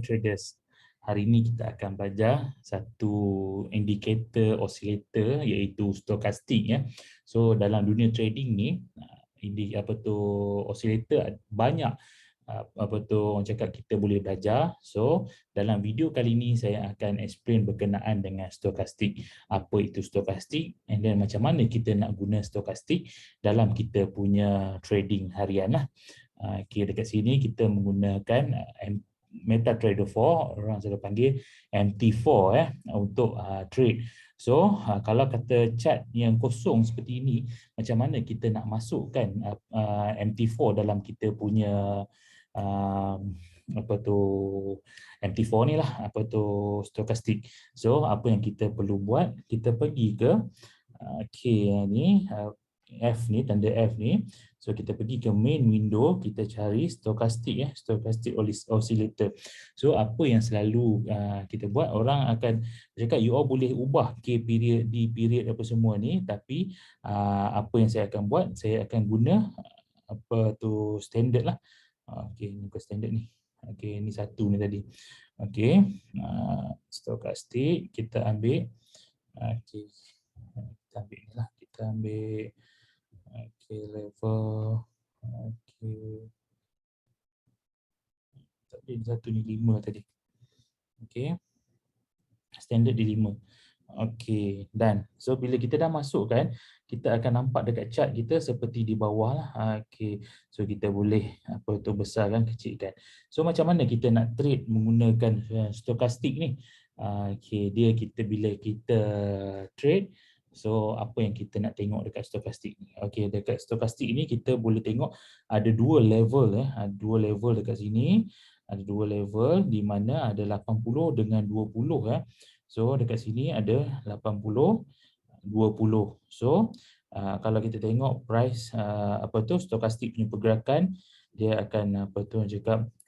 Traders. Hari ini kita akan belajar satu indikator oscillator iaitu stokastik ya. So dalam dunia trading ni ini oscillator banyak apa tu orang cakap kita boleh belajar. So dalam video kali ini saya akan explain berkenaan dengan stokastik. Apa itu stokastik and then macam mana kita nak guna stokastik dalam kita punya trading harian lah. Okay, dekat sini kita menggunakan MetaTrader 4, orang selalu panggil MT4 untuk trade. So kalau kata chart yang kosong seperti ini, macam mana kita nak masukkan MT4 dalam kita punya MT4 ni lah, stokastik. So apa yang kita perlu buat, kita pergi ke ni F ni, tanda F ni. So kita pergi ke main window, kita cari stokastik stokastik oscillator. So apa yang selalu kita buat, orang akan cakap you all boleh ubah K period, D period apa semua ni, tapi apa yang saya akan buat, saya akan guna standard lah. Okey, ni standard ni. Okey, ni satu ni tadi. Okey, stokastik kita ambil. Okey, kita ambil ni lah, kita ambil level. Tadi satu ni 5 tadi. Okey. Standard di 5. Okey, dan so bila kita dah masuk kan, kita akan nampak dekat chart kita seperti di bawah lah. Okey. So kita boleh besarkan, kecilkan. So macam mana kita nak trade menggunakan stokastik ni? Okey, bila kita trade, so apa yang kita nak tengok dekat stokastik ni? Okey, dekat stokastik ni kita boleh tengok ada dua level ada dua level dekat sini. Ada dua level di mana ada 80 dengan 20 So dekat sini ada 80 20. So kalau kita tengok price stokastik punya pergerakan, dia akan dia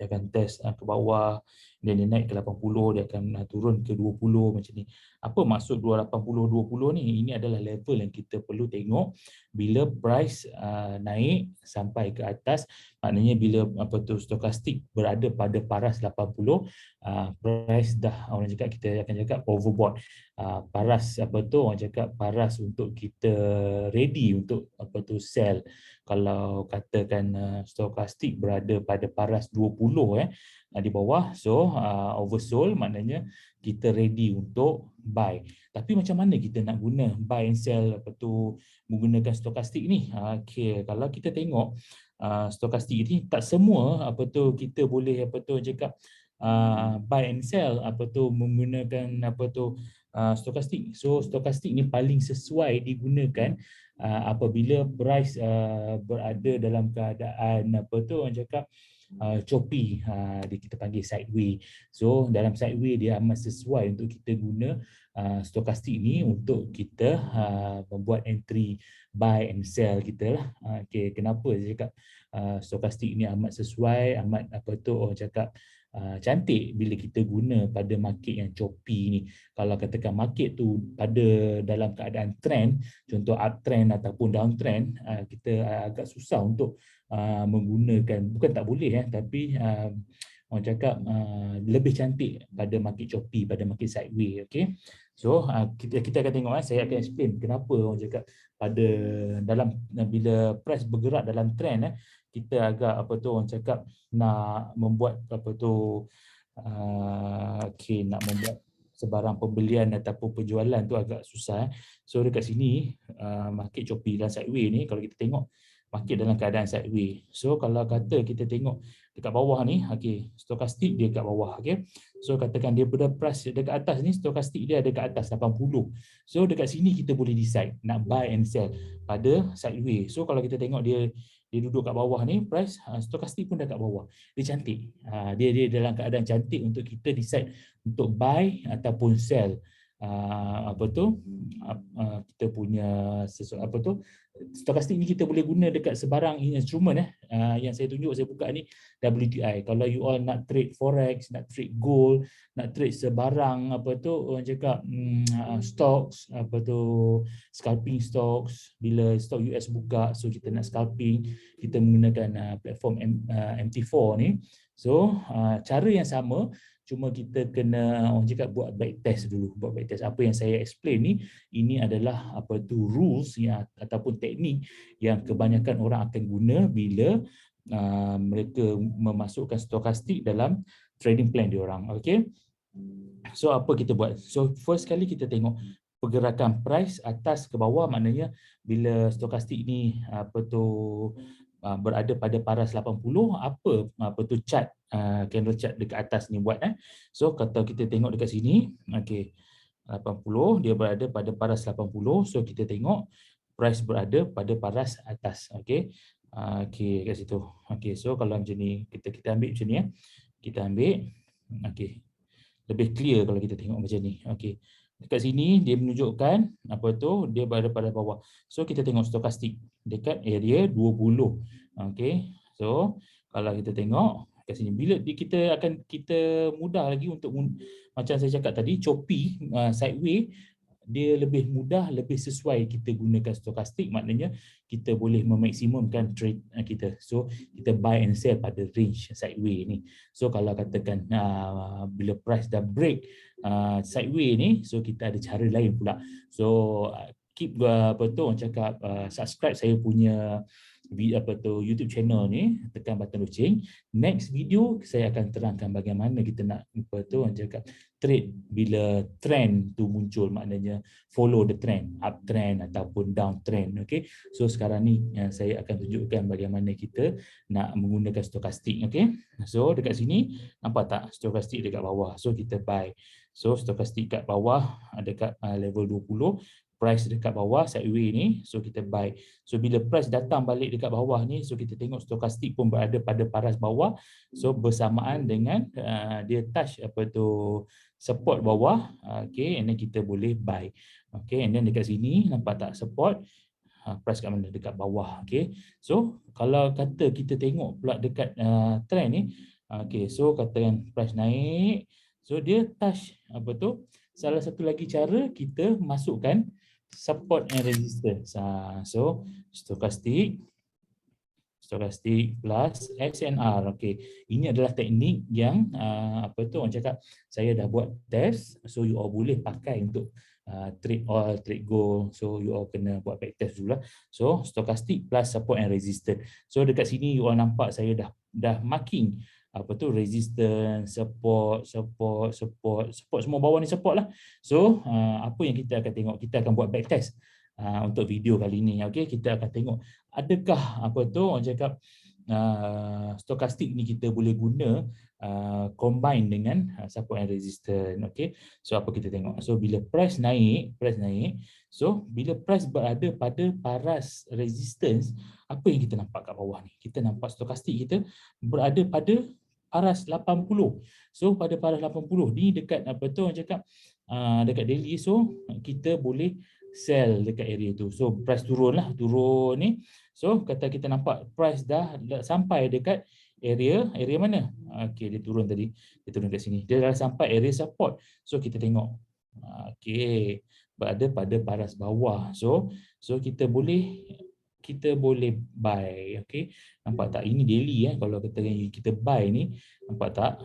akan test ke bawah, dan dia naik ke 80, dia akan turun ke 20 macam ni. Apa maksud 80 20 ni? Ini adalah level yang kita perlu tengok bila price naik sampai ke atas, maknanya bila stokastik berada pada paras 80, price dah, orang cakap, kita akan cakap overbought. Paras orang cakap paras untuk kita ready untuk sell. Kalau katakan stokastik berada pada paras 20 di bawah, so oversold, maknanya kita ready untuk buy. Tapi macam mana kita nak guna buy and sell menggunakan stokastik ni? Okey, kalau kita tengok stokastik ni tak semua kita boleh cakap buy and sell menggunakan stokastik. So stokastik ni paling sesuai digunakan apabila price berada dalam keadaan orang cakap choppy, kita panggil sideway. So dalam sideway dia amat sesuai untuk kita guna stokastik ni untuk kita membuat entry buy and sell kita lah. Okay, kenapa saya cakap stokastik ni amat sesuai, amat orang cakap cantik bila kita guna pada market yang choppy ni. Kalau katakan market tu pada dalam keadaan trend, contoh uptrend ataupun downtrend, kita agak susah untuk menggunakan, bukan tak boleh tapi orang cakap lebih cantik pada market choppy, pada market sideway. Okay, so kita akan tengok, saya akan explain kenapa orang cakap pada dalam bila price bergerak dalam trend, kita agak orang cakap nak membuat nak membuat sebarang pembelian ataupun penjualan tu agak susah. So dekat sini market choppy dan sideway ni, kalau kita tengok market dalam keadaan sideway. So kalau kata kita tengok dekat bawah ni, okey, stokastik dia dekat bawah, okey. So katakan dia pada price dekat atas ni, stokastik dia ada dekat atas 80. So dekat sini kita boleh decide nak buy and sell pada sideway. So kalau kita tengok dia duduk kat bawah ni, price stokastik pun dekat bawah. Dia cantik. Dia dalam keadaan cantik untuk kita decide untuk buy ataupun sell kita punya stokastik ni kita boleh guna dekat sebarang instrumen yang saya tunjuk, saya buka ni WTI. Kalau you all nak trade forex, nak trade gold, nak trade sebarang apa tu orang cakap stocks, apa tu scalping stocks, bila stok US buka, so kita nak scalping, kita menggunakan platform MT4 ni. So cara yang sama, cuma kita kena orang cakap buat back test dulu. Buat back test apa yang saya explain ni, ini adalah apa tu rules yang ataupun teknik yang kebanyakan orang akan guna bila mereka memasukkan stokastik dalam trading plan diorang. Okay, so apa kita buat? So first kali kita tengok pergerakan price atas ke bawah, maknanya bila stokastik ni apa tu berada pada paras 80, apa tu chart candle chart dekat atas ni buat So kata kita tengok dekat sini, okey, 80 dia berada pada paras 80, so kita tengok price berada pada paras atas. Okey, okey kat situ. Okey, so kalau macam ni kita ambil macam ni kita ambil, okey, lebih clear kalau kita tengok macam ni. Okey, dekat sini dia menunjukkan apa tu, dia berada pada bawah. So kita tengok stokastik dekat area 20. Okey, so kalau kita tengok kat sini, bila kita mudah lagi untuk macam saya cakap tadi, choppy sideways, dia lebih mudah, lebih sesuai kita gunakan stokastik, maknanya kita boleh memaksimumkan trade kita. So kita buy and sell pada range sideways ni. So kalau katakan bila price dah break sideways ni, so kita ada cara lain pula. So keep apa tu orang cakap, subscribe saya punya YouTube channel ni, tekan button loceng. Next video saya akan terangkan bagaimana kita nak apa tu orang cakap trade bila trend tu muncul, maknanya follow the trend, uptrend ataupun downtrend. Okey, so sekarang ni saya akan tunjukkan bagaimana kita nak menggunakan stokastik. Okey, so dekat sini nampak tak stokastik dekat bawah, so kita buy. So stokastik kat bawah dekat level 20, price dekat bawah sideways ni, so kita buy. So bila price datang balik dekat bawah ni, so kita tengok stokastik pun berada pada paras bawah, so bersamaan dengan dia touch apa tu support bawah. Okay, and then kita boleh buy. Okay, and then dekat sini nampak tak support, price kat mana? Dekat bawah. Okay, so kalau kata kita tengok pula dekat trend ni, okay, so katakan price naik, so dia touch apa tu, salah satu lagi cara kita masukkan support and resistance. So stokastik plus SNR. Okey, ini adalah teknik yang apa tu orang cakap saya dah buat test, so you all boleh pakai untuk trade oil, trade gold. So you all kena buat back test dulu lah. So stokastik plus support and resistance. So dekat sini you all nampak saya dah marking apa tu resistance, support semua bawah ni support lah. So apa yang kita akan tengok, kita akan buat back test untuk video kali ni. Okey, kita akan tengok adakah apa tu orang cakap stokastik ni kita boleh guna combine dengan support and resistance. Okey, so apa kita tengok, so bila price naik, so bila price berada pada paras resistance, apa yang kita nampak kat bawah ni, kita nampak stokastik kita berada pada paras 80. So pada paras 80 ni dekat apa tu orang cakap dekat daily, so kita boleh sell dekat area tu. So price turun ni. So kata kita nampak price dah sampai dekat area mana? Okey, dia turun tadi. Dia turun kat sini. Dia dah sampai area support. So kita tengok. Okey, berada pada paras bawah. So kita boleh buy. Okey, nampak tak, ini daily kalau kita buy ni, nampak tak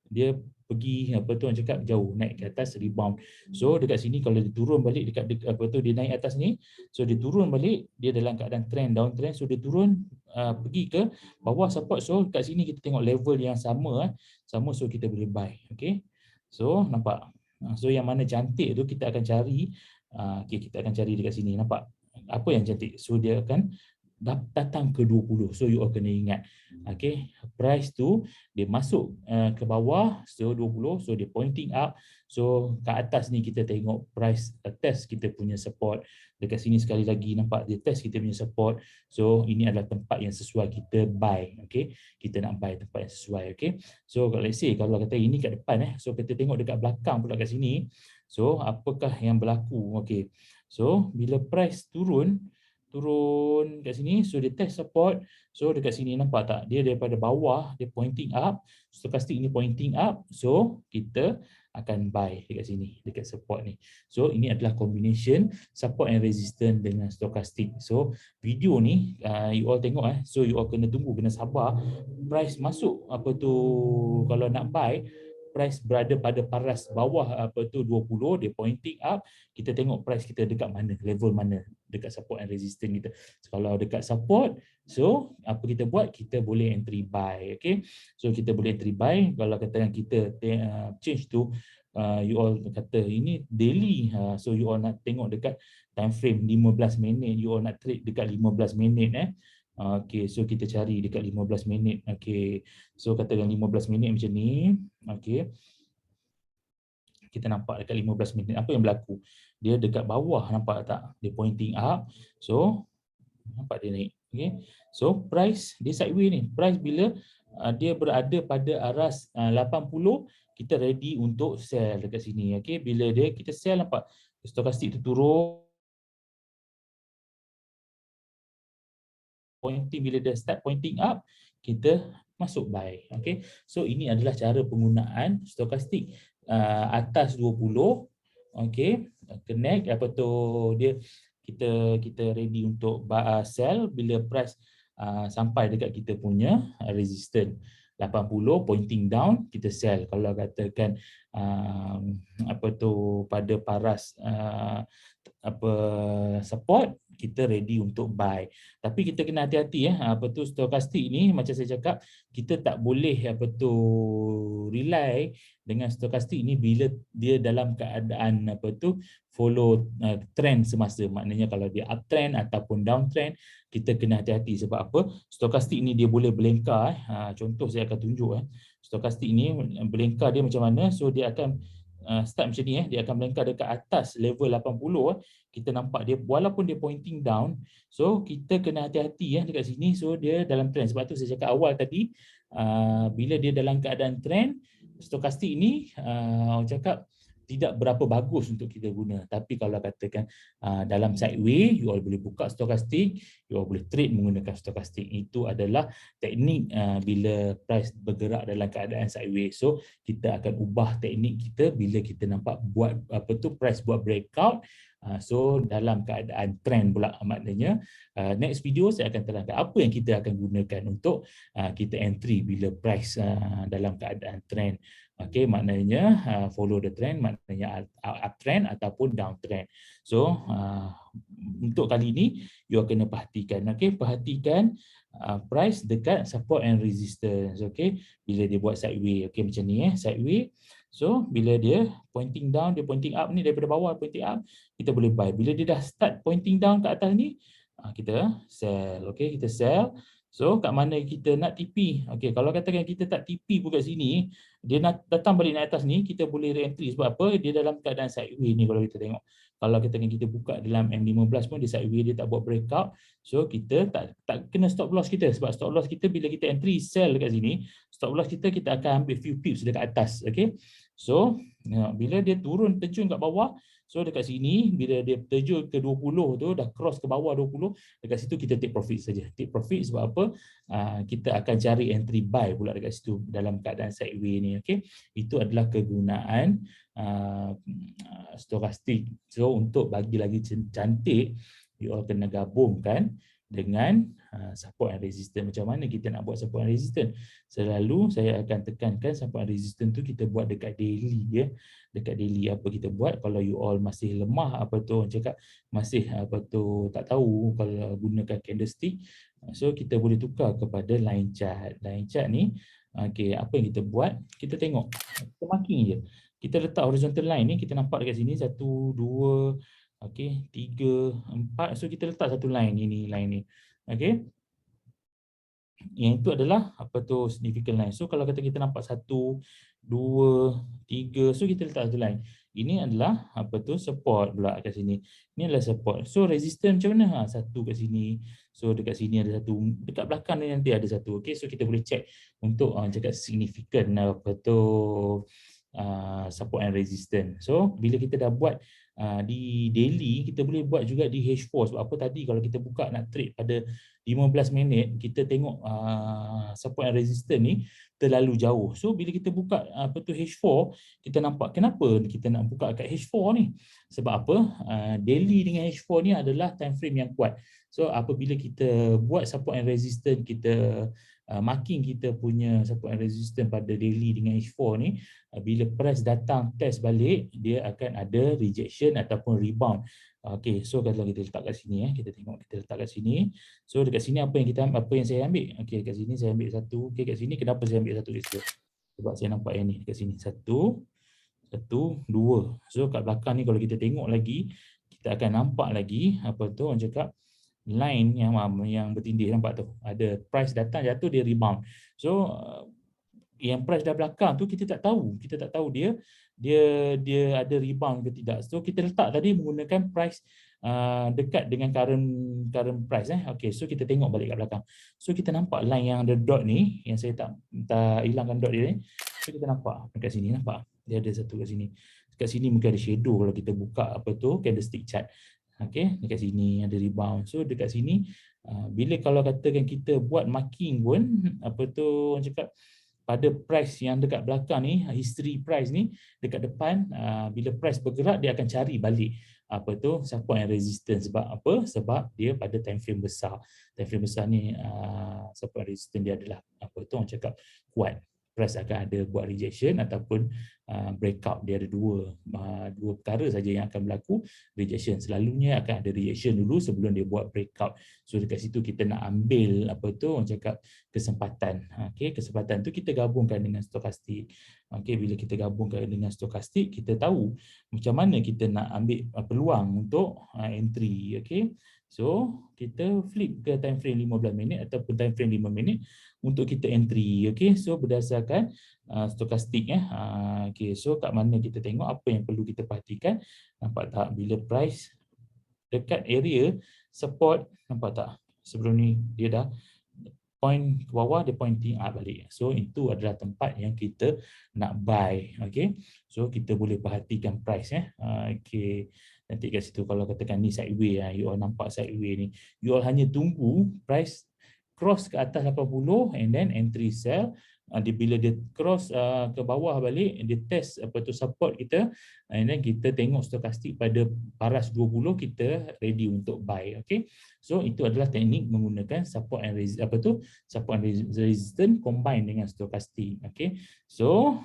dia pergi apa tu orang cakap jauh, naik ke atas, rebound. So dekat sini kalau dia turun balik dekat apa tu, dia naik atas ni, so dia turun balik, dia dalam keadaan trend downtrend, so dia turun pergi ke bawah support. So kat sini kita tengok level yang sama, so kita boleh buy. Okey, so nampak. So yang mana cantik tu kita akan cari. Okey, kita akan cari dekat sini, nampak apa yang cantik. So dia akan datang ke 20. So you all kena ingat, okay, price tu dia masuk ke bawah, so 20, so dia pointing up. So kat atas ni kita tengok price test kita punya support. Dekat sini sekali lagi nampak dia test kita punya support. So ini adalah tempat yang sesuai kita buy. Okay, kita nak buy tempat yang sesuai. Okay, so let's say kalau kata ini kat depan, so kita tengok dekat belakang pula kat sini. So apakah yang berlaku? Okay, so bila price turun, turun kat sini, so dia test support. So dekat sini nampak tak, dia daripada bawah dia pointing up, stokastik ni pointing up, so kita akan buy dekat sini, dekat support ni. So ini adalah combination support and resistance dengan stokastik. So video ni you all tengok so you all kena tunggu, kena sabar price masuk apa tu, kalau nak buy price berada pada paras bawah apa tu 20, dia pointing up, kita tengok price kita dekat mana, level mana dekat support and resistance kita. So, kalau dekat support, so apa kita buat, kita boleh entry buy. Okay, so kita boleh entry buy. Kalau katakan kita change tu you all kata ini daily, so you all nak tengok dekat time frame 15 minit, you all nak trade dekat 15 minit Okay, so kita cari dekat 15 minit. Okay, so katakan 15 minit macam ni. Okay, kita nampak dekat 15 minit apa yang berlaku. Dia dekat bawah, nampak tak? Dia pointing up. So, nampak dia naik. Okay, so price dia sideways ni. Price bila dia berada pada aras 80, kita ready untuk sell dekat sini. Okay, bila dia kita sell, nampak stokastik tu turun. Pointing, bila dia start pointing up, kita masuk buy. Okay, so ini adalah cara penggunaan stokastik atas 20. Okay, connect apa tu, dia kita ready untuk sell bila price sampai dekat kita punya resistance 80 pointing down, kita sell. Kalau katakan apa tu pada paras apa support, kita ready untuk buy. Tapi kita kena hati-hati apa tu stokastik ni, macam saya cakap, kita tak boleh apa tu rely dengan stokastik ni bila dia dalam keadaan apa tu follow trend semasa. Maknanya kalau dia uptrend ataupun downtrend, kita kena hati-hati. Sebab apa? Stokastik ni dia boleh berlengkar. Contoh saya akan tunjuk stokastik ni berlengkar dia macam mana. So dia akan start macam ni dia akan melengkar dekat atas level 80. Kita nampak dia walaupun dia pointing down, so kita kena hati-hati dekat sini. So dia dalam trend. Sebab tu saya cakap awal tadi, bila dia dalam keadaan trend, stokastik ni orang cakap tidak berapa bagus untuk kita guna. Tapi kalau katakan dalam sideway, you all boleh buka stokastik, you all boleh trade menggunakan stokastik. Itu adalah teknik bila price bergerak dalam keadaan sideway. So kita akan ubah teknik kita bila kita nampak buat apa tu price buat breakout. So dalam keadaan trend pula, maknanya next video saya akan terangkan apa yang kita akan gunakan untuk kita entry bila price dalam keadaan trend. Okay, maknanya follow the trend, maknanya uptrend ataupun downtrend. So untuk kali ini you kena perhatikan. Okay, perhatikan price dekat support and resistance. Okay, bila dia buat sideway. Okay, macam ni sideway. So bila dia pointing down, dia pointing up ni, daripada bawah pointing up, kita boleh buy. Bila dia dah start pointing down ke atas ni, kita sell. Okay, kita sell. So kat mana kita nak TP? Okay, kalau katakan kita tak TP pun kat sini, dia nak datang balik naik atas ni, kita boleh re-entry. Sebab apa? Dia dalam keadaan sideway ni kalau kita tengok. Kalau kita buka dalam M15 pun dia sideway, dia tak buat breakout. So kita tak kena stop loss kita. Sebab stop loss kita bila kita entry sell dekat sini, stop loss kita akan ambil few pips dekat atas. Okay, so bila dia turun terjun kat bawah, so dekat sini bila dia terjun ke 20 tu, dah cross ke bawah 20, dekat situ kita take profit saja. Take profit sebab apa? Kita akan cari entry buy pula dekat situ dalam keadaan sideway ni. Okay, itu adalah kegunaan stokastik. So untuk bagi lagi cantik, you all kena gabungkan dengan support and resistance. Macam mana kita nak buat support and resistance? Selalu saya akan tekankan support and resistance tu kita buat dekat daily dekat daily. Apa kita buat kalau you all masih lemah, apa tu orang cakap, masih apa tu tak tahu kalau gunakan candlestick, so kita boleh tukar kepada line chart. Line chart ni okey, apa yang kita buat? Kita tengok, kita marking je. Kita letak horizontal line ni, kita nampak dekat sini 1 2 okey, 3 4. So kita letak satu line ini, line ni. Okey. Yang itu adalah apa tu significant line. So kalau kata kita nampak 1 2 3, so kita letak satu line. Ini adalah apa tu support pula kat sini. Ini adalah support. So resistance macam mana? Satu kat sini. So dekat sini ada satu, dekat belakang ni nanti ada satu. Okey, so kita boleh check untuk cakap significant apa tu support and resistance. So bila kita dah buat di daily kita boleh buat juga di H4. Sebab apa tadi kalau kita buka nak trade pada 15 minit, kita tengok support and resistance ni terlalu jauh. So bila kita buka apa tu H4, kita nampak kenapa kita nak buka kat H4 ni? Sebab apa? Daily dengan H4 ni adalah time frame yang kuat. So apabila kita buat support and resistance, kita marking kita punya support and resistance pada daily dengan H4 ni, bila price datang test balik, dia akan ada rejection ataupun rebound. Okey, so kalau kita letak kat sini, kita tengok, kita letak kat sini. So dekat sini apa yang saya ambil? Okey, dekat sini saya ambil satu. Okey, kat sini kenapa saya ambil satu risiko? Sebab saya nampak yang ni dekat sini satu, dua. So kat belakang ni kalau kita tengok lagi, kita akan nampak lagi apa tu orang cakap line yang bertindih, nampak tu. Ada price datang jatuh, dia rebound. So yang price dah belakang tu kita tak tahu. Kita tak tahu dia ada rebound ke tidak. So kita letak tadi menggunakan price dekat dengan current price. Okay, so kita tengok balik kat belakang. So kita nampak line yang ada dot ni, yang saya tak hilangkan dot dia ni. So kita nampak dekat sini, nampak dia ada satu kat sini. Dekat sini mungkin ada shadow kalau kita buka apa tu candlestick chart. Okay, dekat sini ada rebound. So dekat sini bila kalau katakan kita buat marking pun apa tu orang cakap pada price yang dekat belakang ni, history price ni dekat depan, bila price bergerak dia akan cari balik apa tu support and resistance. Sebab apa? Sebab dia pada time frame besar. Time frame besar ni support and resistance dia adalah apa tu orang cakap kuat. Price akan ada buat rejection ataupun breakout. Dia ada dua perkara saja yang akan berlaku. Rejection selalunya akan ada rejection dulu sebelum dia buat breakout. So dekat situ kita nak ambil apa tu orang cakap kesempatan. Okey, kesempatan tu kita gabungkan dengan stokastik. Okey, bila kita gabungkan dengan stokastik, kita tahu macam mana kita nak ambil peluang untuk entry. Okey. So, kita flip ke time frame 15 minit ataupun time frame 5 minit untuk kita entry. Okey, so berdasarkan stokastik Okey, so kat mana kita tengok apa yang perlu kita perhatikan. Nampak tak bila price dekat area support, nampak tak? Sebelum ni dia dah point ke bawah, dia pointing up balik. So itu adalah tempat yang kita nak buy. Okey. So kita boleh perhatikan price Okey. Nanti kat situ kalau katakan ni sideway you all nampak sideway ni. You all hanya tunggu price cross ke atas 80 and then entry sell. Bila dia cross ke bawah balik, dia test apa tu support kita, and then kita tengok stokastik pada paras 20, kita ready untuk buy. Okay, so itu adalah teknik menggunakan support and support and resistance combine dengan stokastik. Okay, so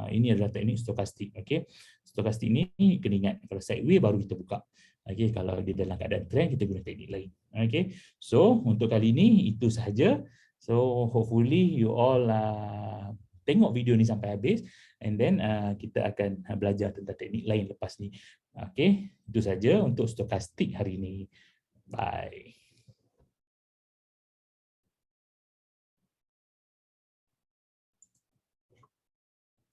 ini adalah teknik stokastik. Okay, stokastik ni kena ingat kalau sideway baru kita buka. Okay, kalau dia dalam keadaan trend kita guna teknik lain. Okay, so untuk kali ini itu sahaja. So hopefully you all tengok video ni sampai habis, and then kita akan belajar tentang teknik lain lepas ni. Okay, itu saja untuk stokastik hari ini. Bye.